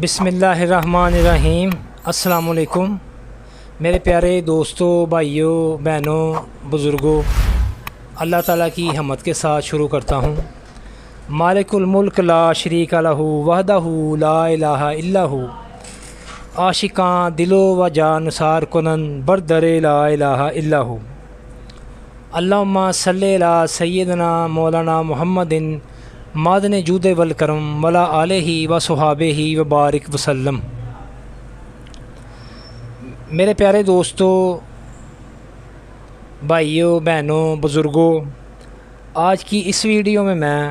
بسم اللہ الرحمن الرحیم۔ السلام علیکم میرے پیارے دوستوں، بھائیوں، بہنوں، بزرگوں، اللہ تعالیٰ کی حمد کے ساتھ شروع کرتا ہوں۔ مالک الملک لا شریک لہ وحدہ لا الہ الا ہو، عاشقاں دلو و جان نثار کنن بردر لا الہ الا ہو۔ اللہم صلی علی سیدنا مولانا محمد مادن جود والکرم ولا آلہ و صحابہ و بارک وسلم۔ میرے پیارے دوستوں، بھائیوں، بہنوں، بزرگوں، آج کی اس ویڈیو میں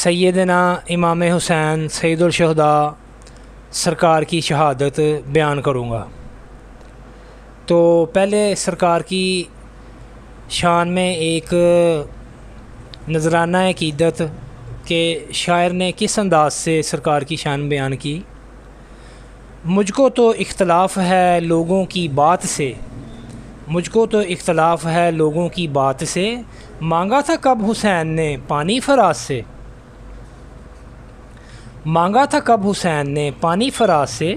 سیدنا امام حسین سید الشہداء سرکار کی شہادت بیان کروں گا۔ تو پہلے سرکار کی شان میں ایک نذرانہ عقیدت کہ شاعر نے کس انداز سے سرکار کی شان بیان کی۔ مجھ کو تو اختلاف ہے لوگوں کی بات سے، مجھ کو تو اختلاف ہے لوگوں کی بات سے، مانگا تھا کب حسین نے پانی فراز سے، مانگا تھا کب حسین نے پانی فراز سے،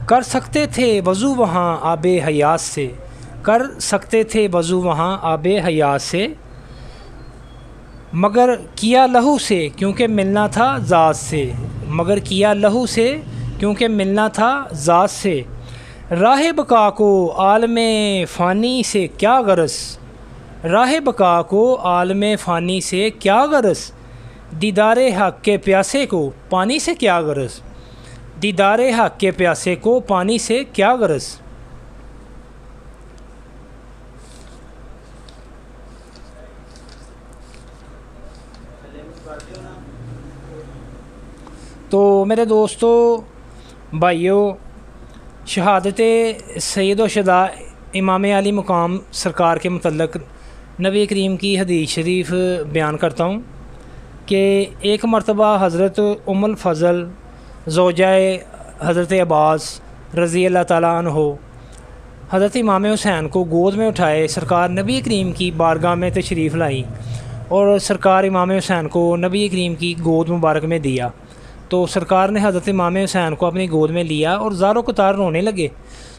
کر سکتے تھے وضو وہاں آب حیات سے، کر سکتے تھے وضو وہاں آب حیات سے، مگر کیا لہو سے کیونکہ ملنا تھا ذات سے، مگر کیا لہو سے کیونکہ ملنا تھا ذات سے، راہ بقا کو عالم فانی سے کیا غرض، راہ بقا کو عالم فانی سے کیا غرض، دیدار حق کے پیاسے کو پانی سے کیا غرض، دیدار حق کے پیاسے کو پانی سے کیا غرض۔ تو میرے دوستو، بھائیوں، شہادت سید الشہداء امام علی مقام سرکار کے متعلق نبی کریم کی حدیث شریف بیان کرتا ہوں کہ ایک مرتبہ حضرت ام الفضل زوجہ حضرت عباس رضی اللہ تعالیٰ عنہ حضرت امام حسین کو گود میں اٹھائے سرکار نبی کریم کی بارگاہ میں تشریف لائیں اور سرکار امام حسین کو نبی کریم کی گود مبارک میں دیا۔ تو سرکار نے حضرت امام حسین کو اپنی گود میں لیا اور زار و قطار رونے لگے۔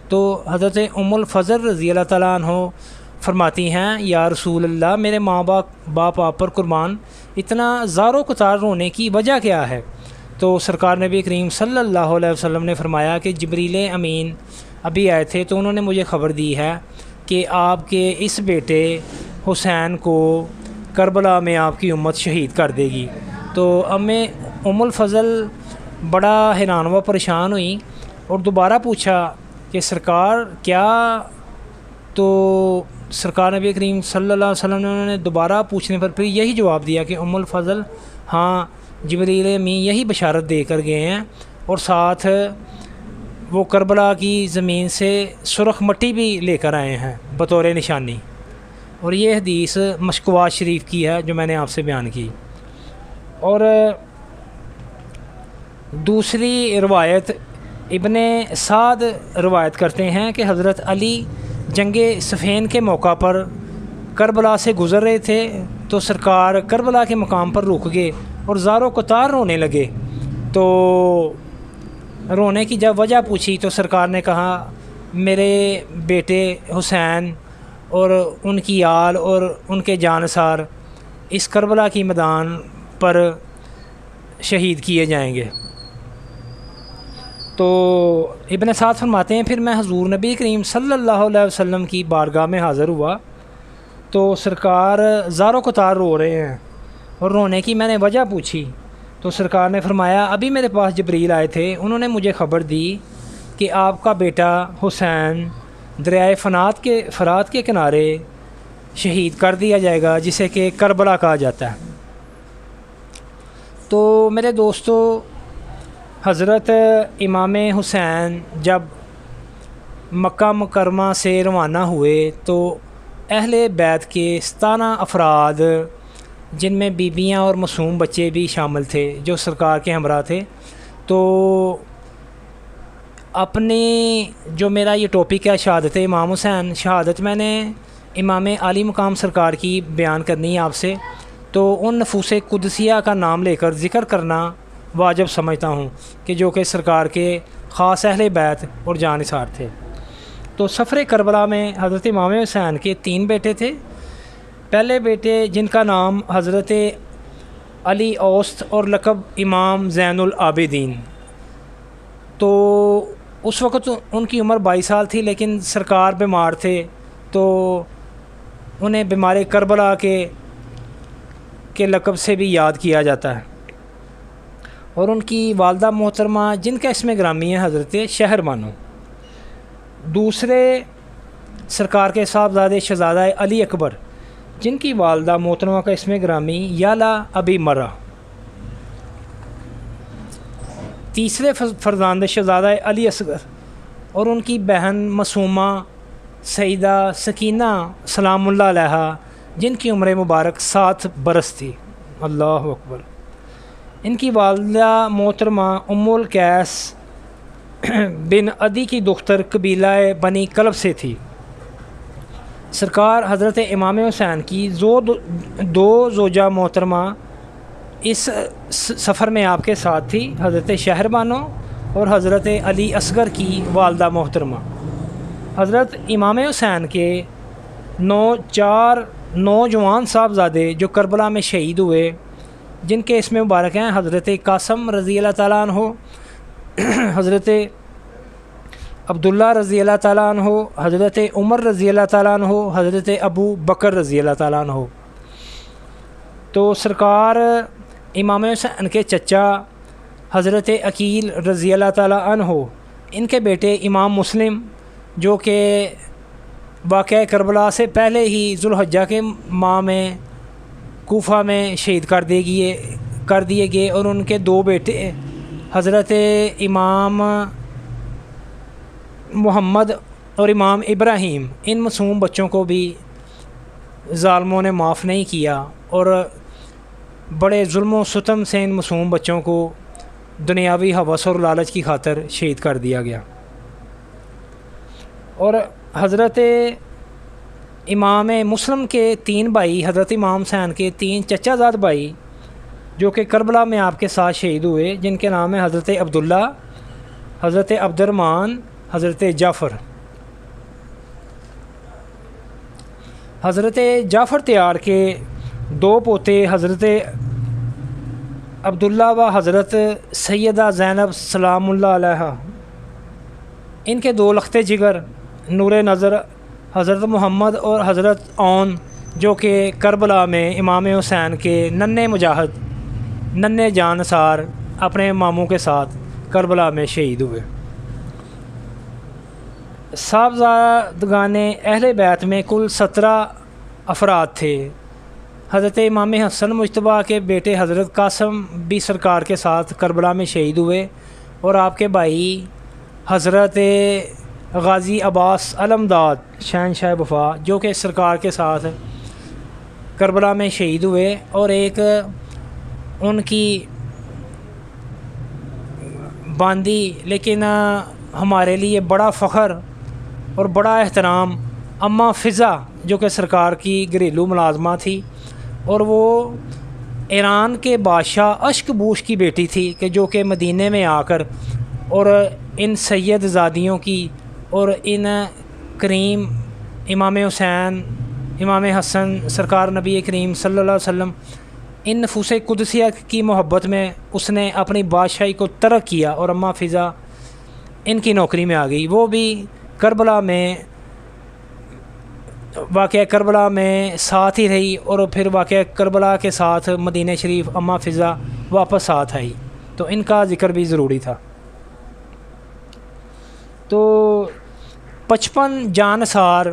تو حضرت ام الفضل رضی اللہ تعالیٰ عنہ فرماتی ہیں، یا رسول اللہ، میرے ماں باپ آپ پر قربان، اتنا زار و قطار رونے کی وجہ کیا ہے؟ تو سرکار نبی کریم صلی اللہ علیہ وسلم نے فرمایا کہ جبریل امین ابھی آئے تھے تو انہوں نے مجھے خبر دی ہے کہ آپ کے اس بیٹے حسین کو کربلا میں آپ کی امت شہید کر دے گی۔ تو ام الفضل بڑا حیران و پریشان ہوئیں اور دوبارہ پوچھا کہ سرکار کیا؟ تو سرکار نبی کریم صلی اللہ علیہ وسلم نے انہوں نے دوبارہ پوچھنے پر پھر یہی جواب دیا کہ ام الفضل، ہاں، جبریل امین یہی بشارت دے کر گئے ہیں، اور ساتھ وہ کربلا کی زمین سے سرخ مٹی بھی لے کر آئے ہیں بطور نشانی۔ اور یہ حدیث مشکوات شریف کی ہے جو میں نے آپ سے بیان کی۔ اور دوسری روایت ابن سعد روایت کرتے ہیں کہ حضرت علی جنگ صفین کے موقع پر کربلا سے گزر رہے تھے تو سرکار کربلا کے مقام پر رک گئے اور زار و قطار رونے لگے۔ تو رونے کی جب وجہ پوچھی تو سرکار نے کہا، میرے بیٹے حسین اور ان کی آل اور ان کے جانثار اس کربلا کی میدان پر شہید کیے جائیں گے۔ تو ابن سعد فرماتے ہیں، پھر میں حضور نبی کریم صلی اللہ علیہ وسلم کی بارگاہ میں حاضر ہوا تو سرکار زار و قطار رو رہے ہیں، اور رونے کی میں نے وجہ پوچھی تو سرکار نے فرمایا، ابھی میرے پاس جبریل آئے تھے، انہوں نے مجھے خبر دی کہ آپ کا بیٹا حسین دریائے فرات کے کنارے شہید کر دیا جائے گا، جسے کہ کربلا کہا جاتا ہے۔ تو میرے دوستو، حضرت امام حسین جب مکہ مکرمہ سے روانہ ہوئے تو اہل بیت کے 17 افراد، جن میں بیویاں اور معصوم بچے بھی شامل تھے جو سرکار کے ہمراہ تھے، تو اپنی جو میرا یہ ٹاپک ہے شہادت امام حسین، شہادت میں نے امام علی مقام سرکار کی بیان کرنی ہے آپ سے۔ تو ان نفوس قدسیہ کا نام لے کر ذکر کرنا واجب سمجھتا ہوں کہ جو کہ سرکار کے خاص اہل بیت اور جانثار تھے۔ تو سفر کربلا میں حضرت امام حسین کے 3 بیٹے تھے۔ پہلے بیٹے جن کا نام حضرت علی اوسط اور لقب امام زین العابدین، تو اس وقت ان کی عمر 22 سال تھی، لیکن سرکار بیمار تھے تو انہیں بیمار کربلا کے لقب سے بھی یاد کیا جاتا ہے۔ اور ان کی والدہ محترمہ جن کا اسم گرامی ہے حضرت شہر بانو۔ دوسرے سرکار کے صاحبزادے شہزادہ علی اکبر جن کی والدہ محترمہ کا اسم گرامی یالا ابی مرہ۔ تیسرے فرزند شہزادہ علی اصغر اور ان کی بہن معصومہ سیدہ سکینہ سلام اللہ علیہا جن کی عمر مبارک 7 برس تھی۔ اللہ اکبر۔ ان کی والدہ محترمہ ام القیس بن عدی کی دختر قبیلہ بنی کلب سے تھی۔ سرکار حضرت امام حسین کی 2 زوجہ محترمہ اس سفر میں آپ کے ساتھ تھی، حضرت شہر بانو اور حضرت علی اصغر کی والدہ محترمہ۔ حضرت امام حسین کے 4 نوجوان صاحبزادے جو کربلا میں شہید ہوئے، جن کے اسم مبارک ہیں حضرت قاسم رضی اللہ تعالیٰ عنہ، حضرت عبداللہ رضی اللہ تعالیٰ عنہ، حضرت عمر رضی اللہ تعالیٰ عنہ، حضرت ابو بکر رضی اللہ تعالیٰ عنہ۔ تو سرکار امام حسین کے چچا حضرت عقیل رضی اللہ تعالیٰ عنہ، ان کے بیٹے امام مسلم جو کہ واقعہ کربلا سے پہلے ہی ذوالحجہ کے ماہ میں کوفہ میں شہید کر دیے گئے، اور ان کے 2 بیٹے حضرت امام محمد اور امام ابراہیم، ان معصوم بچوں کو بھی ظالموں نے معاف نہیں کیا اور بڑے ظلم و ستم سے ان معصوم بچوں کو دنیاوی ہوس اور لالچ کی خاطر شہید کر دیا گیا۔ اور حضرت امام مسلم کے 3 بھائی، حضرت امام حسین کے 3 چچا زاد بھائی جو کہ کربلا میں آپ کے ساتھ شہید ہوئے، جن کے نام ہیں حضرت عبداللہ، حضرت عبد الرحمن، حضرت جعفر۔ حضرت جعفر تیار کے 2 پوتے حضرت عبداللہ و حضرت سیدہ زینب سلام اللہ علیہا، ان کے 2 لخت جگر نور نظر حضرت محمد اور حضرت اون جو کہ کربلا میں امام حسین کے ننھے مجاہد، ننھے جانثار اپنے ماموں کے ساتھ کربلا میں شہید ہوئے۔ صاحبزادگان اہل بیت میں کل 17 افراد تھے۔ حضرت امام حسن مجتبیٰ کے بیٹے حضرت قاسم بھی سرکار کے ساتھ کربلا میں شہید ہوئے، اور آپ کے بھائی حضرت غازی عباس علمداد شہنشاہ وفا جو کہ سرکار کے ساتھ کربلا میں شہید ہوئے، اور ایک ان کی باندی لیکن ہمارے لیے بڑا فخر اور بڑا احترام اماں فضا جو کہ سرکار کی گھریلو ملازمہ تھی، اور وہ ایران کے بادشاہ اشکبوش کی بیٹی تھی کہ جو کہ مدینے میں آ کر اور ان سید زادیوں کی اور ان کریم امام حسین، امام حسن سرکار نبی کریم صلی اللہ علیہ وسلم، ان نفوس قدسیہ کی محبت میں اس نے اپنی بادشاہی کو ترک کیا، اور اماں فضا ان کی نوکری میں آ گئی۔ وہ بھی کربلا میں واقعہ کربلا میں ساتھ ہی رہی، اور پھر واقعہ کربلا کے ساتھ مدینہ شریف اماں فضا واپس ساتھ آئی، تو ان کا ذکر بھی ضروری تھا۔ تو 55 جانثار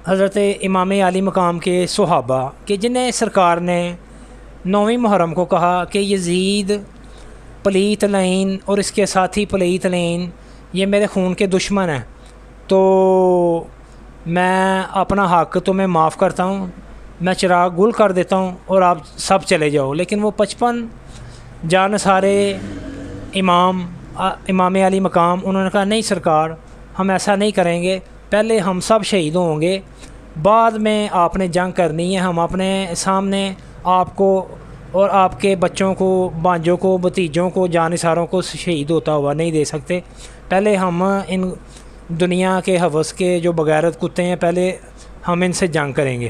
حضرت امام علی مقام کے صحابہ کہ جنہیں سرکار نے 9ویں محرم کو کہا کہ یزید پلیت لعین اور اس کے ساتھی پلیت لعین یہ میرے خون کے دشمن ہیں، تو میں اپنا حق تمہیں معاف کرتا ہوں، میں چراغ گل کر دیتا ہوں اور آپ سب چلے جاؤ۔ لیکن وہ 55 جانثارے امام علی مقام انہوں نے کہا نہیں سرکار، ہم ایسا نہیں کریں گے، پہلے ہم سب شہید ہوں گے، بعد میں آپ نے جنگ کرنی ہے، ہم اپنے سامنے آپ کو اور آپ کے بچوں کو، بانجوں کو، بھتیجوں کو، جانثاروں کو شہید ہوتا ہوا نہیں دے سکتے۔ پہلے ہم ان دنیا کے ہوس کے جو بغیرت کتے ہیں، پہلے ہم ان سے جنگ کریں گے۔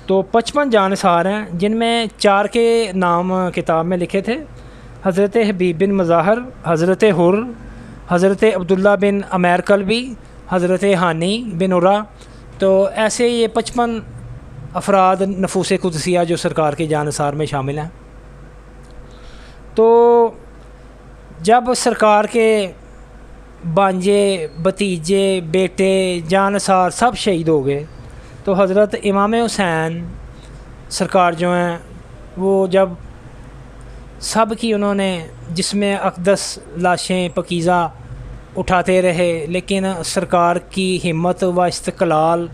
تو 55 جانثار ہیں، جن میں 4 کے نام کتاب میں لکھے تھے: حضرت حبیب بن مظاہر، حضرت حر، حضرت عبداللہ بن عمیر کلبی، حضرت ہانی بن عرا۔ تو ایسے یہ 55 افراد نفوس قدسیہ جو سرکار کے جانثار میں شامل ہیں۔ تو جب سرکار کے بانجے، بھتیجے، بیٹے، جانثار سب شہید ہو گئے، تو حضرت امام حسین سرکار جو ہیں وہ جب سب کی انہوں نے جسم اقدس لاشیں پاکیزہ اٹھاتے رہے، لیکن سرکار کی ہمت و استقلال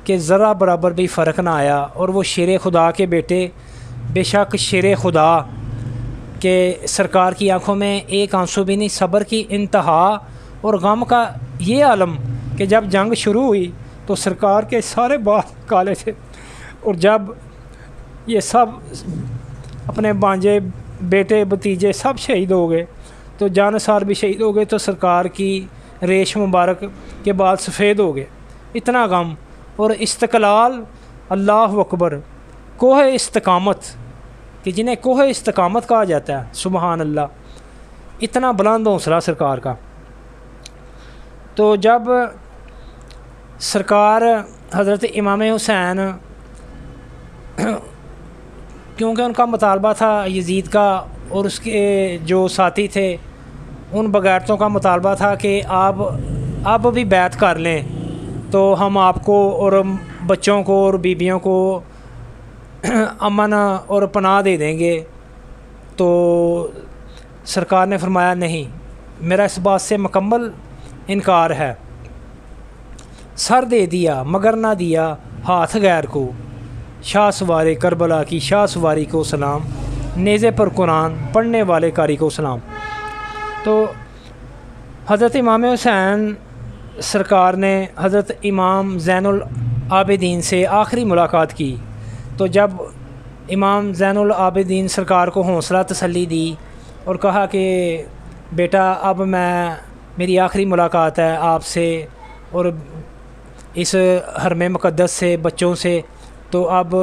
کے ذرا برابر بھی فرق نہ آیا، اور وہ شیر خدا کے بیٹے، بے شک شیر خدا کہ سرکار کی آنکھوں میں ایک آنسو بھی نہیں، صبر کی انتہا اور غم کا یہ عالم کہ جب جنگ شروع ہوئی تو سرکار کے سارے بال کالے تھے، اور جب یہ سب اپنے بانجے، بیٹے، بھتیجے سب شہید ہو گئے، تو جانثار بھی شہید ہو گئے، تو سرکار کی ریش مبارک کے بال سفید ہو گئے۔ اتنا غم اور استقلال، اللہ اکبر، کوہ استقامت، کہ جنہیں کوہ استقامت کہا جاتا ہے، سبحان اللہ، اتنا بلند حوصلہ سرکار کا۔ تو جب سرکار حضرت امام حسین، کیونکہ ان کا مطالبہ تھا یزید کا اور اس کے جو ساتھی تھے ان بغیرتوں کا مطالبہ تھا کہ آپ بھی بیعت کر لیں تو ہم آپ کو اور بچوں کو اور بیویوں کو امن اور پناہ دے دیں گے، تو سرکار نے فرمایا نہیں، میرا اس بات سے مکمل انکار ہے۔ سر دے دیا مگر نہ دیا ہاتھ غیر کو، شاہ سوارے کربلا کی شاہ سواری کو سلام، نیزے پر قرآن پڑھنے والے قاری کو سلام۔ تو حضرت امام حسین سرکار نے حضرت امام زین العابدین سے آخری ملاقات کی، تو جب امام زین العابدین سرکار کو حوصلہ تسلی دی اور کہا کہ بیٹا اب میری آخری ملاقات ہے آپ سے اور اس حرم مقدس سے، بچوں سے، تو اب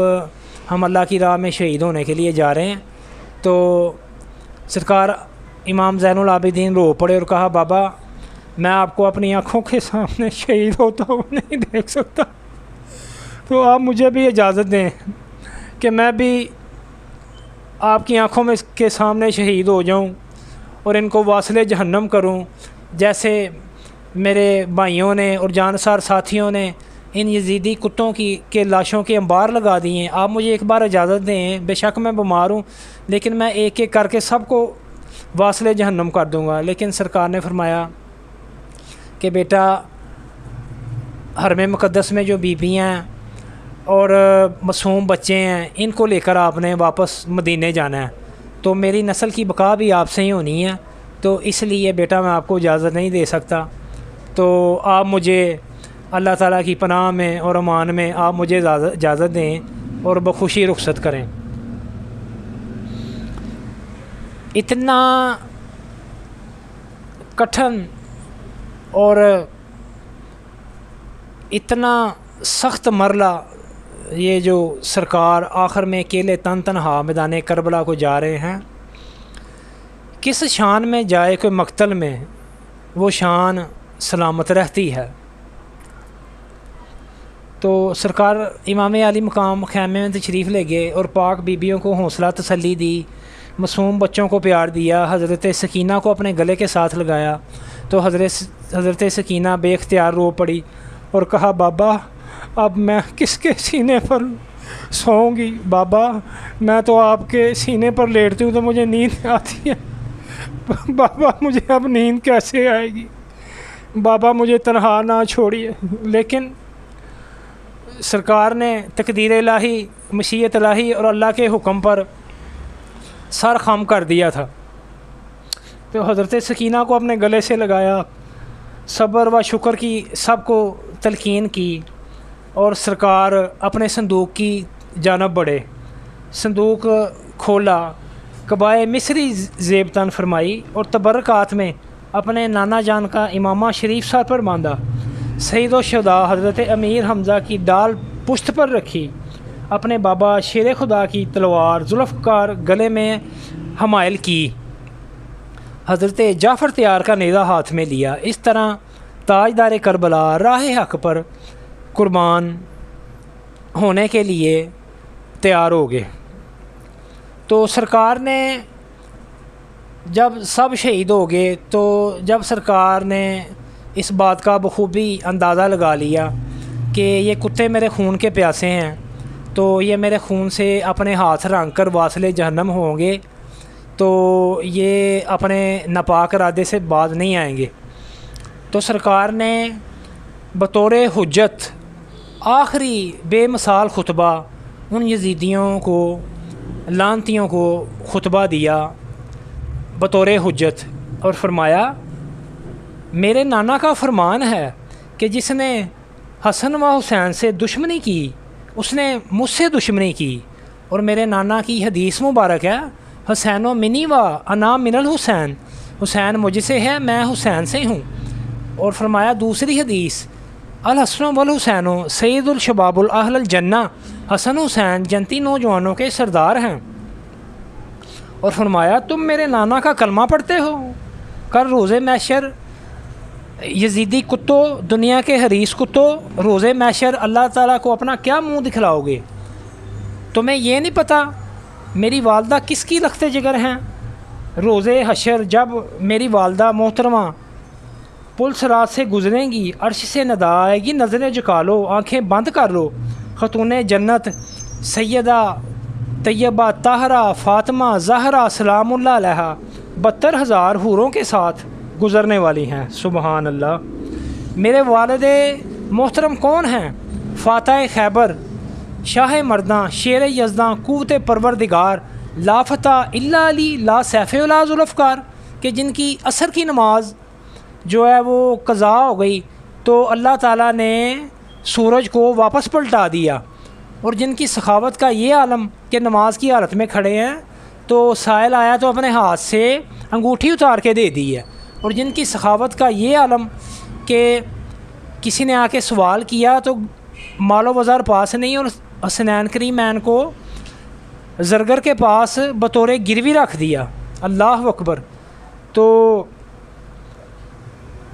ہم اللہ کی راہ میں شہید ہونے کے لیے جا رہے ہیں۔ تو سرکار امام زین العابدین رو پڑے اور کہا بابا میں آپ کو اپنی آنکھوں کے سامنے شہید ہوتا ہوں نہیں دیکھ سکتا، تو آپ مجھے بھی اجازت دیں کہ میں بھی آپ کی آنکھوں میں کے سامنے شہید ہو جاؤں اور ان کو واصل جہنم کروں، جیسے میرے بھائیوں نے اور جانثار ساتھیوں نے ان یزیدی کتوں کے لاشوں کے انبار لگا دیے ہیں۔ آپ مجھے ایک بار اجازت دیں، بے شک میں بیمار ہوں لیکن میں ایک ایک کر کے سب کو واصل جہنم کر دوں گا۔ لیکن سرکار نے فرمایا کہ بیٹا حرم مقدس میں جو بیویاں ہیں اور معصوم بچے ہیں ان کو لے کر آپ نے واپس مدینے جانا ہے، تو میری نسل کی بقا بھی آپ سے ہی ہونی ہے، تو اس لیے بیٹا میں آپ کو اجازت نہیں دے سکتا، تو آپ مجھے اللہ تعالیٰ کی پناہ میں اور امان میں آپ مجھے اجازت دیں اور بخوشی رخصت کریں۔ اتنا کٹھن اور اتنا سخت مرحلہ یہ جو سرکار آخر میں اکیلے تنہا میدان کربلا کو جا رہے ہیں، کس شان میں جائے کوئی مقتل میں وہ شان سلامت رہتی ہے۔ تو سرکار امام علی مقام خیمے میں تشریف لے گئے اور پاک بیبیوں کو حوصلہ تسلی دی، معصوم بچوں کو پیار دیا، حضرت سکینہ کو اپنے گلے کے ساتھ لگایا، تو حضرت سکینہ بے اختیار رو پڑی اور کہا بابا اب میں کس کے سینے پر سوؤں گی، بابا میں تو آپ کے سینے پر لیٹتی ہوں تو مجھے نیند آتی ہے، بابا مجھے اب نیند کیسے آئے گی، بابا مجھے تنہا نہ چھوڑیے۔ لیکن سرکار نے تقدیر الہی، مشیت الہی اور اللہ کے حکم پر سر خم کر دیا تھا، تو حضرت سکینہ کو اپنے گلے سے لگایا، صبر و شکر کی سب کو تلقین کی، اور سرکار اپنے صندوق کی جانب بڑھے۔ صندوق کھولا، قبائے مصری زیبتاً فرمائی اور تبرکات میں اپنے نانا جان کا امامہ شریف سر پر باندھا۔ سید الشہداء حضرت امیر حمزہ کی ڈال پشت پر رکھی، اپنے بابا شیر خدا کی تلوار ذوالفقار گلے میں حمائل کی، حضرت جعفر تیار کا نیزہ ہاتھ میں لیا۔ اس طرح تاجدار کربلا راہ حق پر قربان ہونے کے لیے تیار ہو گئے۔ تو سرکار نے جب سب شہید ہو گئے تو جب سرکار نے اس بات کا بخوبی اندازہ لگا لیا کہ یہ کتے میرے خون کے پیاسے ہیں، تو یہ میرے خون سے اپنے ہاتھ رنگ کر واصل جہنم ہوں گے، تو یہ اپنے ناپاک ارادے سے باز نہیں آئیں گے۔ تو سرکار نے بطور حجت آخری بے مثال خطبہ ان یزیدیوں کو، لعنتیوں کو خطبہ دیا بطور حجت، اور فرمایا میرے نانا کا فرمان ہے کہ جس نے حسن و حسین سے دشمنی کی اس نے مجھ سے دشمنی کی، اور میرے نانا کی حدیث مبارک ہے حسین و منی و انا من الحسین، حسین مجھ سے ہے میں حسین سے ہوں۔ اور فرمایا دوسری حدیث الحسن والحسین سید الشباب الاہل الجنہ، حسن حسین جنتی نوجوانوں کے سردار ہیں۔ اور فرمایا تم میرے نانا کا کلمہ پڑھتے ہو، کل روز محشر یزیدی کتوں، دنیا کے حریص کتوں، روز محشر اللہ تعالیٰ کو اپنا کیا منہ دکھلاؤ گے؟ تمہیں یہ نہیں پتہ میری والدہ کس کی لخت جگر ہیں؟ روز حشر جب میری والدہ محترمہ پل صراط سے گزریں گی، عرش سے ندا آئے گی، نظریں جھکا لو، آنکھیں بند کر لو، خاتون جنت سیدہ طیبہ طاہرہ فاطمہ زہرا سلام اللہ علیہا 72,000 حوروں کے ساتھ گزرنے والی ہیں۔ سبحان اللہ۔ میرے والد محترم کون ہیں؟ فاتح خیبر، شاہ مرداں، شیر یزداں، قوت پروردگار، لا فتح الا علی، لا سیف ولا ذوالفقار، کہ جن کی عصر کی نماز جو ہے وہ قضا ہو گئی تو اللہ تعالیٰ نے سورج کو واپس پلٹا دیا، اور جن کی سخاوت کا یہ عالم کہ نماز کی حالت میں کھڑے ہیں تو سائل آیا تو اپنے ہاتھ سے انگوٹھی اتار کے دے دی ہے، اور جن کی سخاوت کا یہ عالم کہ کسی نے آ کے سوال کیا تو مال و بازار پاس نہیں، اور حسنین کریمین کو زرگر کے پاس بطور گروی رکھ دیا۔ اللہ اکبر۔ تو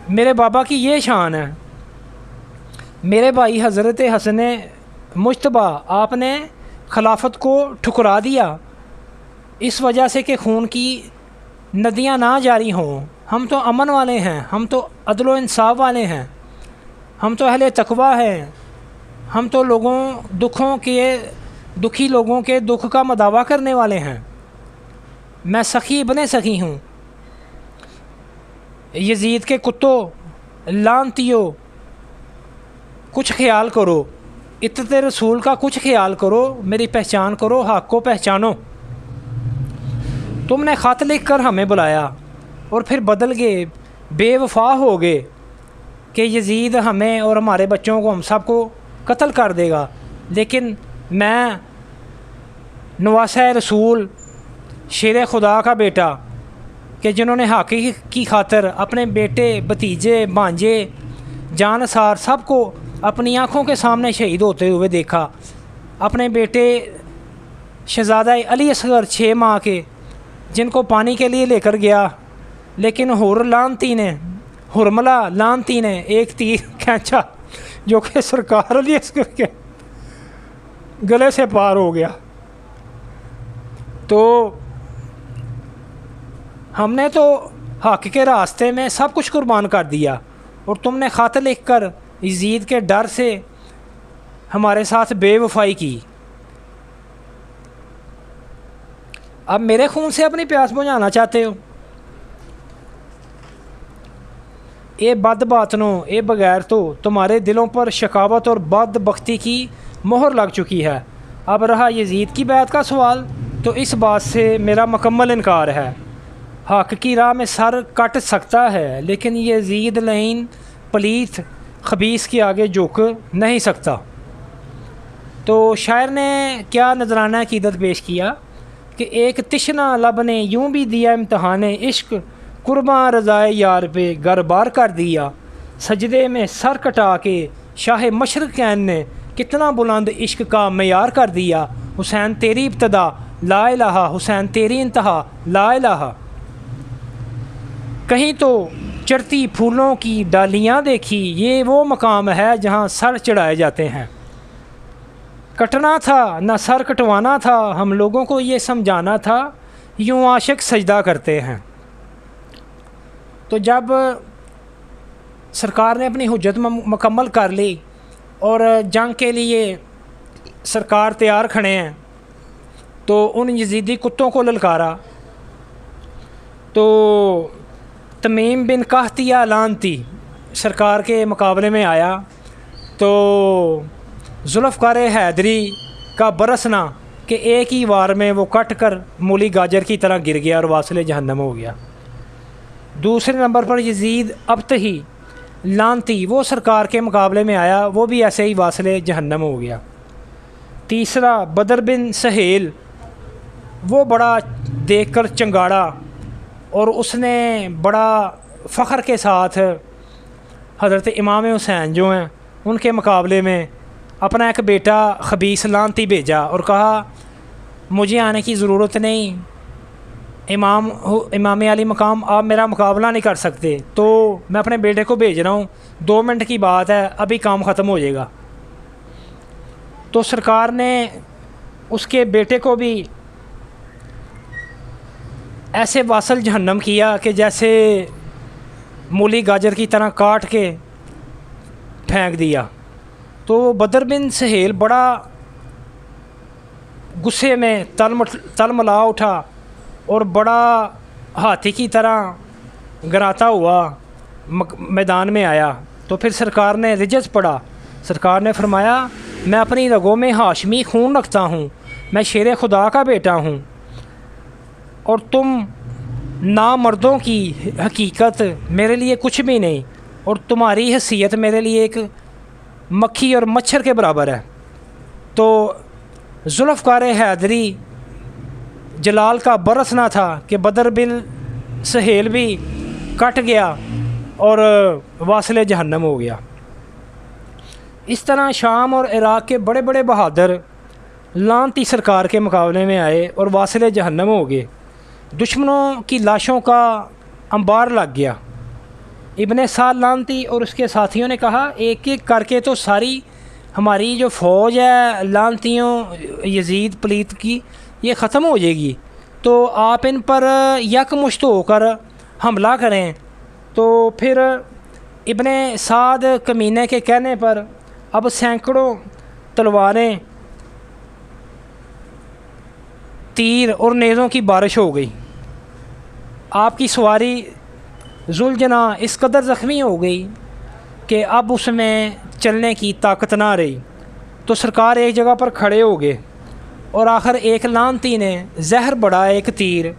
میرے بابا کی یہ شان ہے۔ میرے بھائی حضرت حسن مجتبیٰ آپ نے خلافت کو ٹھکرا دیا اس وجہ سے کہ خون کی ندیاں نہ جاری ہوں۔ ہم تو امن والے ہیں، ہم تو عدل و انصاف والے ہیں، ہم تو اہل تقویٰ ہیں، ہم تو دکھی لوگوں کے دکھ کا مداوع کرنے والے ہیں۔ میں سخی ابن سخی ہوں۔ یزید کے کتوں، لعنتیوں، کچھ خیال کرو، عترت رسول کا کچھ خیال کرو، میری پہچان کرو، حق کو پہچانو۔ تم نے خط لکھ کر ہمیں بلایا اور پھر بدل گئے، بے وفا ہو گئے کہ یزید ہمیں اور ہمارے بچوں کو، ہم سب کو قتل کر دے گا، لیکن میں نواسہ رسول، شیر خدا کا بیٹا، کہ جنہوں نے حق کی خاطر اپنے بیٹے، بھتیجے، بھانجے، جانثار سب کو اپنی آنکھوں کے سامنے شہید ہوتے ہوئے دیکھا، اپنے بیٹے شہزادہ علی اصغر 6 ماہ کے جن کو پانی کے لیے لے کر گیا، لیکن حرملہ لعنتی نے ایک تیر کھینچا جو کہ سرکار علی اصغر کے گلے سے پار ہو گیا۔ تو ہم نے تو حق کے راستے میں سب کچھ قربان کر دیا، اور تم نے خط لکھ کر یزید کے ڈر سے ہمارے ساتھ بے وفائی کی۔ اب میرے خون سے اپنی پیاس بجھانا چاہتے ہو؟ اے بد باطنوں، اے بغیر تو تمہارے دلوں پر شقاوت اور بد بختی کی مہر لگ چکی ہے۔ اب رہا یزید کی بیعت کا سوال، تو اس بات سے میرا مکمل انکار ہے۔ حق کی راہ میں سر کٹ سکتا ہے، لیکن یزید لعین، پلیت، خبیث کے آگے جھک نہیں سکتا۔ تو شاعر نے کیا نذرانہ عقیدت پیش کیا کہ ایک تشنا لب نے یوں بھی دیا امتحان عشق، قرباں رضائے یار پہ گھر بار کر دیا، سجدے میں سر کٹا کے شاہ مشرقین نے کتنا بلند عشق کا معیار کر دیا، حسین تیری ابتدا لا الہ، حسین تیری انتہا لا الہ۔ کہیں تو چڑھتی پھولوں کی ڈالیاں دیکھی، یہ وہ مقام ہے جہاں سر چڑھائے جاتے ہیں۔ کٹنا تھا نہ سر کٹوانا تھا، ہم لوگوں کو یہ سمجھانا تھا، یوں عاشق سجدہ کرتے ہیں۔ تو جب سرکار نے اپنی حجت مکمل کر لی اور جنگ کے لیے سرکار تیار کھڑے ہیں، تو ان یزیدی کتوں کو للکارا۔ تو تمیم بن قحطیہ لانتی سرکار کے مقابلے میں آیا، تو ذوالفقار حیدری کا برسنا کہ ایک ہی وار میں وہ کٹ کر مولی گاجر کی طرح گر گیا اور واصل جہنم ہو گیا۔ دوسرے نمبر پر یزید ابتہی لانتی وہ سرکار کے مقابلے میں آیا، وہ بھی ایسے ہی واصل جہنم ہو گیا۔ تیسرا بدر بن سہیل، وہ بڑا دیکھ کر چنگاڑا اور اس نے بڑا فخر کے ساتھ حضرت امام حسین جو ہیں ان کے مقابلے میں اپنا ایک بیٹا خبیث لانتی بھیجا اور کہا مجھے آنے کی ضرورت نہیں، امام علی مقام آپ میرا مقابلہ نہیں کر سکتے، تو میں اپنے بیٹے کو بھیج رہا ہوں، 2 منٹ کی بات ہے، ابھی کام ختم ہو جائے گا۔ تو سرکار نے اس کے بیٹے کو بھی ایسے واصل جہنم کیا کہ جیسے مولی گاجر کی طرح کاٹ کے پھینک دیا۔ تو بدر بن سہیل بڑا غصے میں تل ملا اٹھا اور بڑا ہاتھی کی طرح گراتا ہوا میدان میں آیا۔ تو پھر سرکار نے رجز پڑھا، سرکار نے فرمایا میں اپنی رگوں میں ہاشمی خون رکھتا ہوں، میں شیر خدا کا بیٹا ہوں، اور تم نامردوں کی حقیقت میرے لیے کچھ بھی نہیں، اور تمہاری حیثیت میرے لیے ایک مکھی اور مچھر کے برابر ہے۔ تو ذوالفقار حیدری جلال کا برسنا تھا کہ بدر بن سہیل بھی کٹ گیا اور واصل جہنم ہو گیا۔ اس طرح شام اور عراق کے بڑے بڑے بہادر لانتی سرکار کے مقابلے میں آئے اور واصل جہنم ہو گئے۔ دشمنوں کی لاشوں کا انبار لگ گیا۔ ابن سعد لانتی اور اس کے ساتھیوں نے کہا ایک ایک کر کے تو ساری ہماری جو فوج ہے لانتیوں یزید پلیت کی یہ ختم ہو جائے گی، تو آپ ان پر یکمشت ہو کر حملہ کریں۔ تو پھر ابن سعد کمینے کے کہنے پر اب سینکڑوں تلواریں، تیر اور نیزوں کی بارش ہو گئی۔ آپ کی سواری ذوالجناح اس قدر زخمی ہو گئی کہ اب اس میں چلنے کی طاقت نہ رہی۔ تو سرکار ایک جگہ پر کھڑے ہو گئے اور آخر ایک لانتی نے زہر بڑھا ایک تیر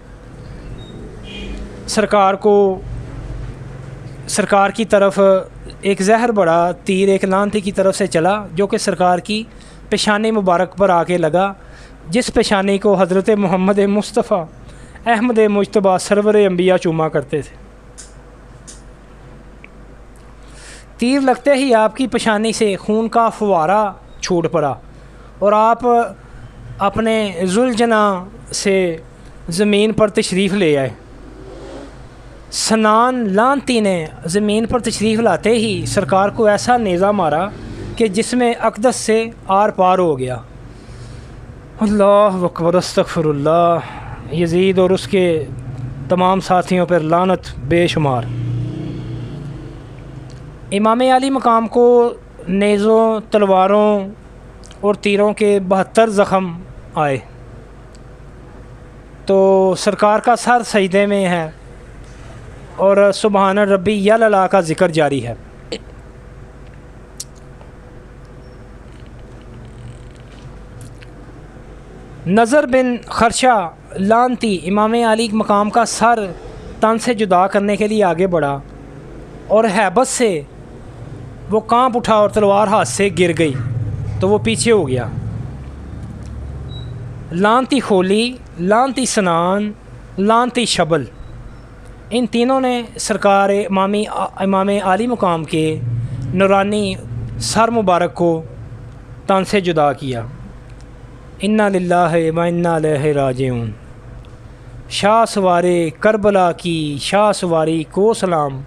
سرکار کی طرف، ایک زہر بڑھا تیر ایک لانتی کی طرف سے چلا جو کہ سرکار کی پیشانی مبارک پر آ کے لگا، جس پیشانی کو حضرت محمد مصطفیٰ احمد مجتبیٰ سرور انبیاء چوما کرتے تھے۔ تیر لگتے ہی آپ کی پیشانی سے خون کا فوارہ چھوٹ پڑا اور آپ اپنے ذوالجناح سے زمین پر تشریف لے آئے۔ سنان لانتی نے زمین پر تشریف لاتے ہی سرکار کو ایسا نیزہ مارا کہ جس میں اقدس سے آر پار ہو گیا۔ اللہ اکبر، استغفر اللہ۔ یزید اور اس کے تمام ساتھیوں پر لعنت بے شمار۔ امام علی مقام کو نیزوں، تلواروں اور تیروں کے 72 زخم آئے۔ تو سرکار کا سر سجدے میں ہے اور سبحان ربی یعلا کا ذکر جاری ہے۔ نظر بن خرشہ لانتی امام علی مقام کا سر تن سے جدا کرنے کے لیے آگے بڑھا اور ہیبت سے وہ کانپ اٹھا اور تلوار ہاتھ سے گر گئی تو وہ پیچھے ہو گیا۔ لانتی کھولی، لانتی سنان، لانتی شبل، ان تینوں نے سرکار امام عالی مقام کے نورانی سر مبارک کو تن سے جدا کیا۔ انا للہ و انا الیہ راجعون۔ شاہ سوارے کربلا کی شاہ سواری کو سلام،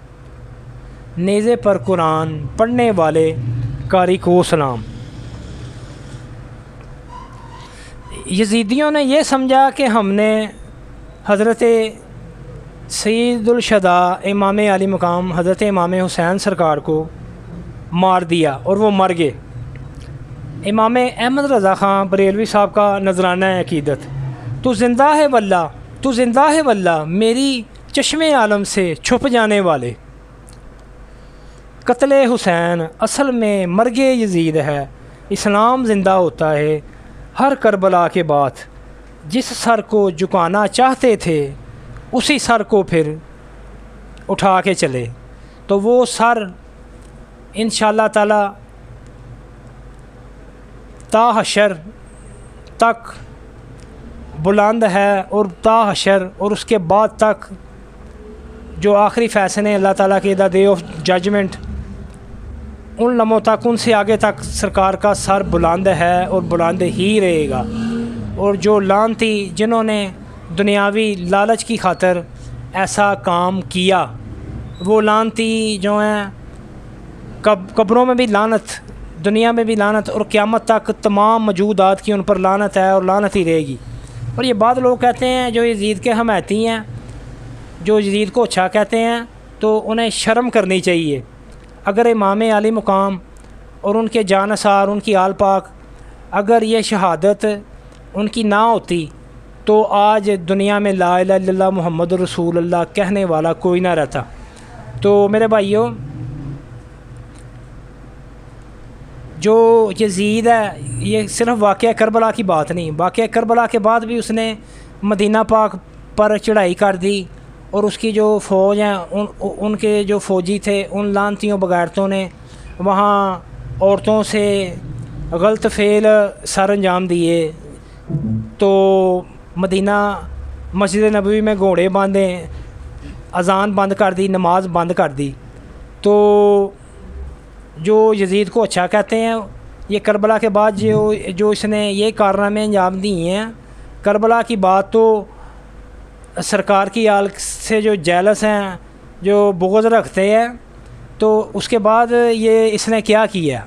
نیزے پر قرآن پڑھنے والے قاری کو سلام۔ یزیدیوں نے یہ سمجھا کہ ہم نے حضرت سید الشہداء امام علی مقام حضرت امام حسین سرکار کو مار دیا اور وہ مر گئے۔ امام احمد رضا خان بریلوی صاحب کا نذرانہ عقیدت، تو زندہ ہے واللہ، تو زندہ ہے واللہ میری چشم عالم سے چھپ جانے والے۔ قتل حسین اصل میں مرگ یزید ہے، اسلام زندہ ہوتا ہے ہر کربلا کے بعد۔ جس سر کو جھکانا چاہتے تھے اسی سر کو پھر اٹھا کے چلے، تو وہ سر انشاءاللہ تعالی تا حشر تک بلند ہے، اور تا حشر اور اس کے بعد تک جو آخری فیصلے اللہ تعالیٰ کے دا ڈے آف ججمنٹ، ان لمحوں تک، ان سے آگے تک سرکار کا سر بلند ہے اور بلند ہی رہے گا۔ اور جو لعنتی جنہوں نے دنیاوی لالچ کی خاطر ایسا کام کیا، وہ لعنتی جو ہیں قبروں میں بھی لعنت، دنیا میں بھی لعنت، اور قیامت تک تمام موجودات کی ان پر لعنت ہے اور لعنت ہی رہے گی۔ اور یہ بعض لوگ کہتے ہیں جو یزید کے حمایتی ہیں، جو یزید کو اچھا کہتے ہیں، تو انہیں شرم کرنی چاہیے۔ اگر امام علی مقام اور ان کے جانثار، ان کی آل پاک، اگر یہ شہادت ان کی نہ ہوتی تو آج دنیا میں لا الہ الا اللہ محمد رسول اللہ کہنے والا کوئی نہ رہتا۔ تو میرے بھائیوں، جو یزید ہے، یہ صرف واقعہ کربلا کی بات نہیں، واقعہ کربلا کے بعد بھی اس نے مدینہ پاک پر چڑھائی کر دی، اور اس کی جو فوج ہیں، ان کے جو فوجی تھے، ان لعنتیوں بغیرتوں نے وہاں عورتوں سے غلط فعل سر انجام دیے۔ تو مدینہ مسجد نبوی میں گھوڑے باندھے، اذان بند کر دی، نماز بند کر دی۔ تو جو یزید کو اچھا کہتے ہیں، یہ کربلا کے بعد جو اس نے یہ کارنامے انجام دیے ہیں، کربلا کی بات تو سرکار کی آل سے جو جیلس ہیں، جو بغض رکھتے ہیں، تو اس کے بعد یہ اس نے کیا کیا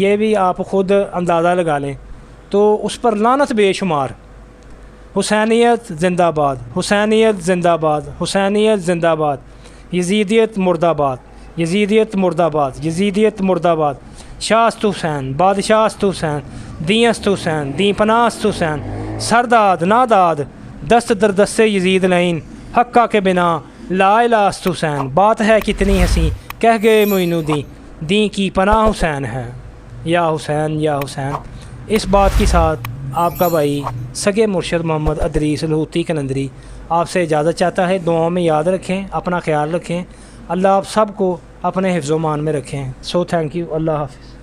یہ بھی آپ خود اندازہ لگا لیں۔ تو اس پر لعنت بے شمار۔ حسینیت زندہ باد، حسینیت زندہ باد، حسینیت زندہ باد، یزیدیت مرد آباد، یزیدیت مرد آباد، یزیدیت مرد آباد۔ شاہ است حسین، بادشاہ است حسین، دیں است حسین، دیں پناہ است حسین، سرداد ناداد دست در دست یزید لعین، حقہ کے بنا لا الہ است حسین۔ بات ہے کتنی حسین کہہ گئے معین الدین، دیں کی پناہ حسین ہے، یا حسین یا حسین۔ اس بات کے ساتھ آپ کا بھائی سگے مرشد محمد ادریس لاہوتی قلندری آپ سے اجازت چاہتا ہے۔ دعاؤں میں یاد رکھیں، اپنا خیال رکھیں، اللہ آپ سب کو اپنے حفظ و امان میں رکھیں۔ سو تھینک یو، اللہ حافظ۔